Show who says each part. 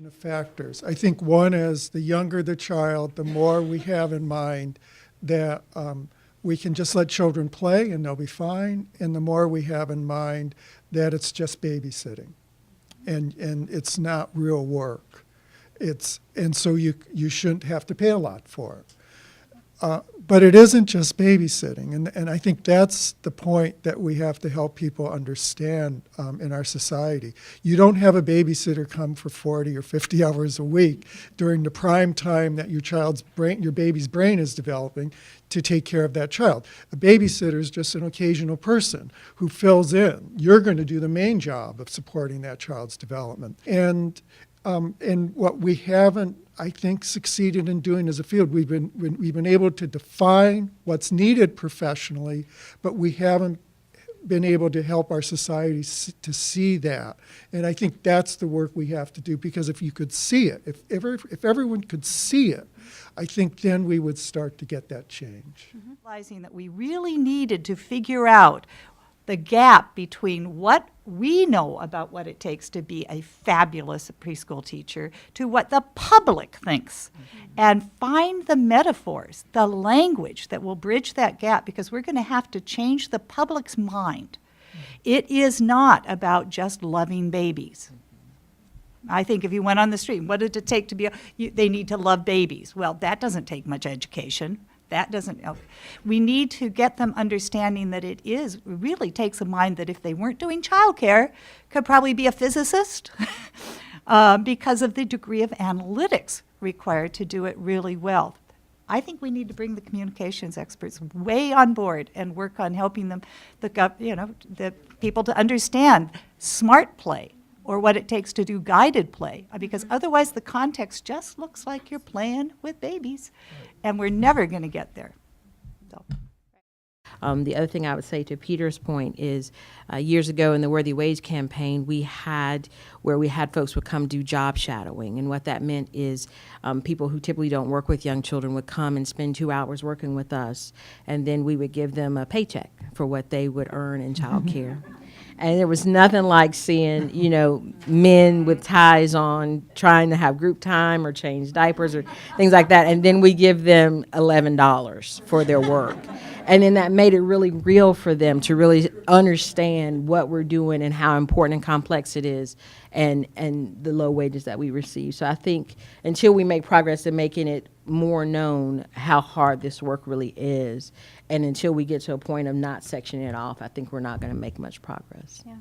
Speaker 1: Of factors. I think one is the younger the child, the more we have in mind that we can just let children play and they'll be fine, and the more we have in mind that it's just babysitting and it's not real work. And so you shouldn't have to pay a lot for it. But it isn't just babysitting, and I think that's the point that we have to help people understand in our society. You don't have a babysitter come for 40 or 50 hours a week during the prime time that your baby's brain is developing to take care of that child. A babysitter is just an occasional person who fills in. You're going to do the main job of supporting that child's development. And what we haven't, I think, succeeded in doing as a field, we've been able to define what's needed professionally, but we haven't been able to help our society to see that. And I think that's the work we have to do, because if you could see it, if everyone could see it, I think then we would start to get that change.
Speaker 2: Realizing that we really needed to figure out the gap between what we know about what it takes to be a fabulous preschool teacher to what the public thinks, and find the metaphors, the language that will bridge that gap, because we're going to have to change the public's mind. It is not about just loving babies. I think if you went on the street, what did it take to be, they need to love babies. Well, that doesn't take much education. That doesn't help. We need to get them understanding that it really takes a mind that if they weren't doing childcare, could probably be a physicist because of the degree of analytics required to do it really well. I think we need to bring the communications experts way on board and work on helping them, the people to understand smart play, or what it takes to do guided play, because otherwise the context just looks like you're playing with babies, and we're never going to get there. So.
Speaker 3: The other thing I would say to Peter's point is years ago in the Worthy Wage campaign, we had folks would come do job shadowing. And what that meant is people who typically don't work with young children would come and spend 2 hours working with us. And then we would give them a paycheck for what they would earn in child care. And there was nothing like seeing, men with ties on trying to have group time or change diapers or things like that. And then we give them $11 for their work. And then that made it really real for them to really understand what we're doing and how important and complex it is, and the low wages that we receive. So I think until we make progress in making it more known how hard this work really is, and until we get to a point of not sectioning it off, I think we're not going to make much progress.
Speaker 2: Yeah.